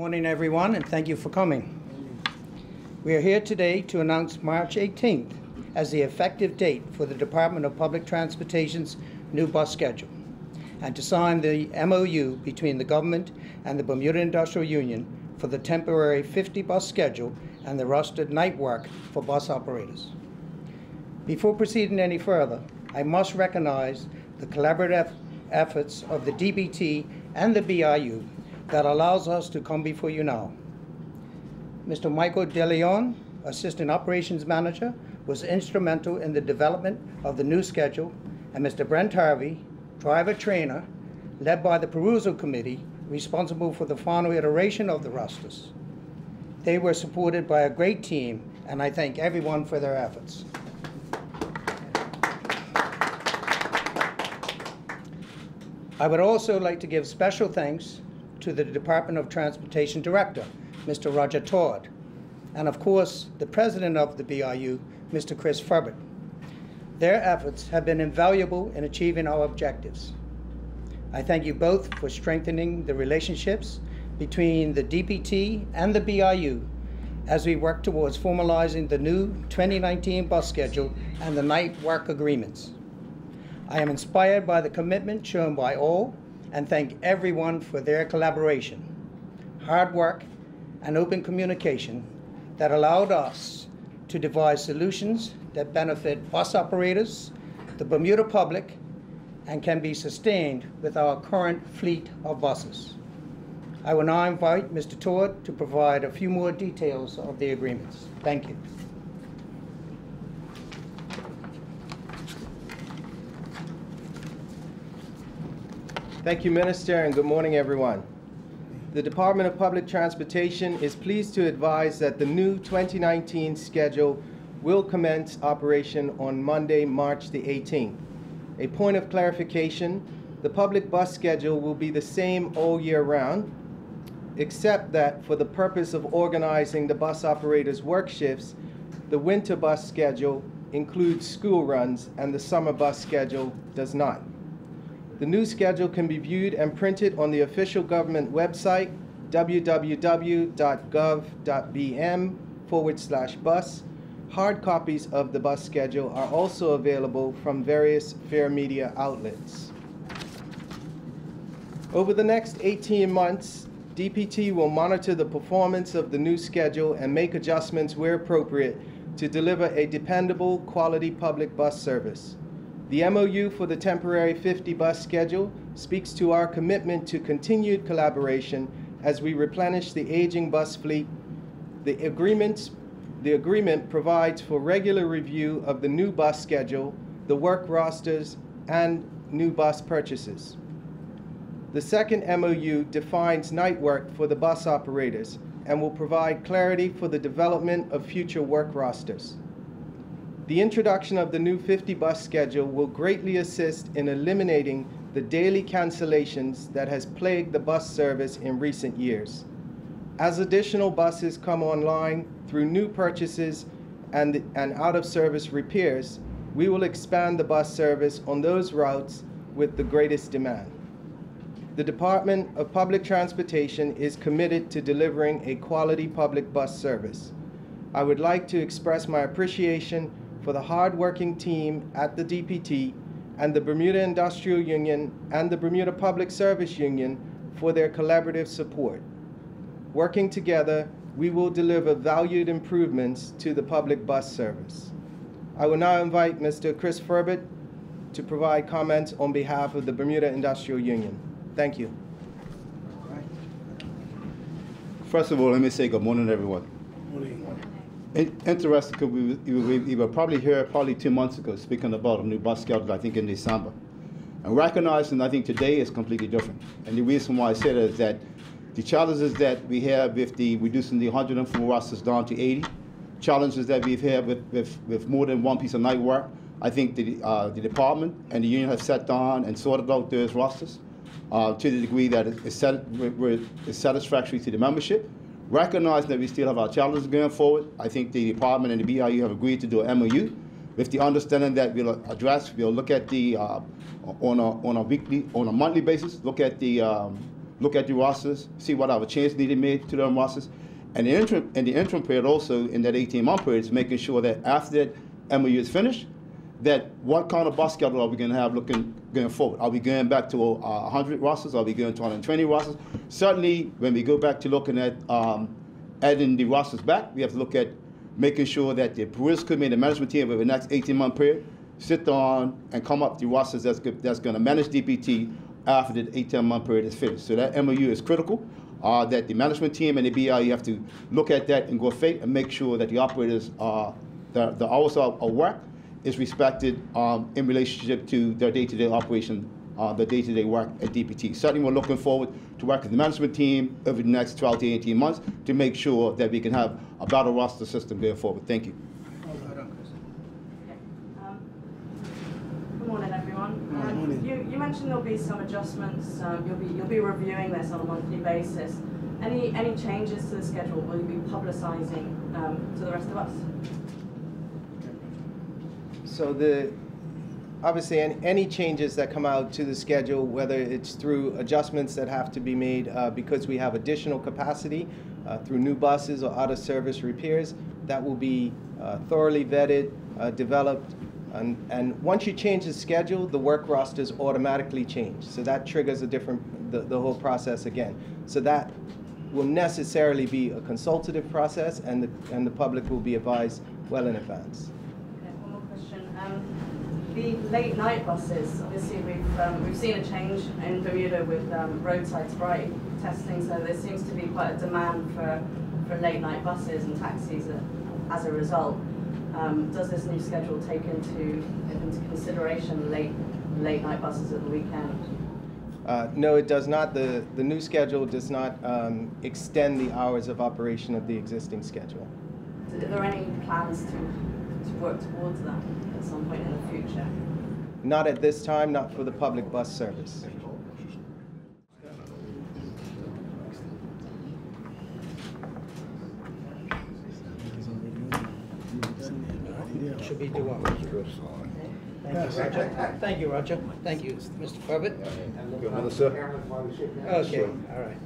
Morning, everyone, and thank you for coming. We are here today to announce March 18th as the effective date for the Department of Public Transportation's new bus schedule, and to sign the MOU between the government and the Bermuda Industrial Union for the temporary 50 bus schedule and the rostered night work for bus operators. Before proceeding any further, I must recognize the collaborative efforts of the DBT and the BIU that allows us to come before you now. Mr. Michael DeLeon, Assistant Operations Manager, was instrumental in the development of the new schedule, and Mr. Brent Harvey, Driver Trainer, led by the Perusal Committee, responsible for the final iteration of the rosters. They were supported by a great team, and I thank everyone for their efforts. I would also like to give special thanks to the Department of Transportation Director, Mr. Roger Todd, and of course, the President of the BIU, Mr. Chris Furbert. Their efforts have been invaluable in achieving our objectives. I thank you both for strengthening the relationships between the DPT and the BIU as we work towards formalizing the new 2019 bus schedule and the night work agreements. I am inspired by the commitment shown by all and thank everyone for their collaboration, hard work, and open communication that allowed us to devise solutions that benefit bus operators, the Bermuda public, and can be sustained with our current fleet of buses. I will now invite Mr. Todd to provide a few more details of the agreements. Thank you. Thank you, Minister, and good morning, everyone. The Department of Public Transportation is pleased to advise that the new 2019 schedule will commence operation on Monday, March the 18th. A point of clarification, the public bus schedule will be the same all year round, except that for the purpose of organizing the bus operators' work shifts, the winter bus schedule includes school runs and the summer bus schedule does not. The new schedule can be viewed and printed on the official government website, www.gov.bm/bus. Hard copies of the bus schedule are also available from various fair media outlets. Over the next 18 months, DPT will monitor the performance of the new schedule and make adjustments where appropriate to deliver a dependable, quality public bus service. The MOU for the temporary 50 bus schedule speaks to our commitment to continued collaboration as we replenish the aging bus fleet. The agreement provides for regular review of the new bus schedule, the work rosters, and new bus purchases. The second MOU defines night work for the bus operators and will provide clarity for the development of future work rosters. The introduction of the new 50 bus schedule will greatly assist in eliminating the daily cancellations that has plagued the bus service in recent years. As additional buses come online through new purchases and out-of-service repairs, we will expand the bus service on those routes with the greatest demand. The Department of Public Transportation is committed to delivering a quality public bus service. I would like to express my appreciation for the hard-working team at the DPT and the Bermuda Industrial Union and the Bermuda Public Service Union for their collaborative support. Working together, we will deliver valued improvements to the public bus service. I will now invite Mr. Chris Furbert to provide comments on behalf of the Bermuda Industrial Union. Thank you. First of all, let me say good morning, everyone. Interesting, because we were probably here 2 months ago speaking about a new bus schedule, I think in December. And recognizing, I think today is completely different. And the reason why I say that is that the challenges that we have with the reducing the 104 rosters down to 80, challenges that we've had with more than one piece of night work, I think the department and the union have sat down and sorted out those rosters to the degree that it's satisfactory to the membership. Recognizing that we still have our challenges going forward, I think the department and the BIU have agreed to do an MOU with the understanding that we'll look at the on a monthly basis, look at the look at the rosters, see what our changes need to be made to them rosters. And the interim period also, in that 18-month period, is making sure that after that MOU is finished, that what kind of bus schedule are we going to have going forward? Are we going back to 100 rosters? Are we going to 120 rosters? Certainly, when we go back to looking at adding the rosters back, we have to look at making sure that the Police Committee and the management team over the next 18-month period sit down and come up with the rosters that's going to manage DPT after the 18-month period is finished. So that MOU is critical. That the management team and the BIU have to look at that in good faith and make sure that the operators, the hours of work is respected in relationship to their day-to-day operation, the day-to-day work at DPT. Certainly we're looking forward to work with the management team over the next 12 to 18 months to make sure that we can have a better roster system going forward. Thank you. Good morning, everyone. You mentioned there'll be some adjustments. You'll be reviewing this on a monthly basis. Any changes to the schedule will you be publicising to the rest of us? So obviously any changes that come out to the schedule, whether it's through adjustments that have to be made because we have additional capacity through new buses or out of service repairs, that will be thoroughly vetted, developed. And once you change the schedule, the work rosters automatically change. So that triggers the whole process again. So that will necessarily be a consultative process, and the public will be advised well in advance. Okay, one more question. The late night buses, obviously we've seen a change in Bermuda with roadside sobriety testing, so there seems to be quite a demand for late night buses and taxis as a result. Does this new schedule take into consideration late night buses at the weekend? No, it does not. The new schedule does not extend the hours of operation of the existing schedule. Are there any plans to work towards that at some point in the future? Not at this time, not for the public bus service. Should be due up. Thank you, Roger. Thank you, Roger. Thank you, Mr. Corbett. Good morning, sir. Okay, all right.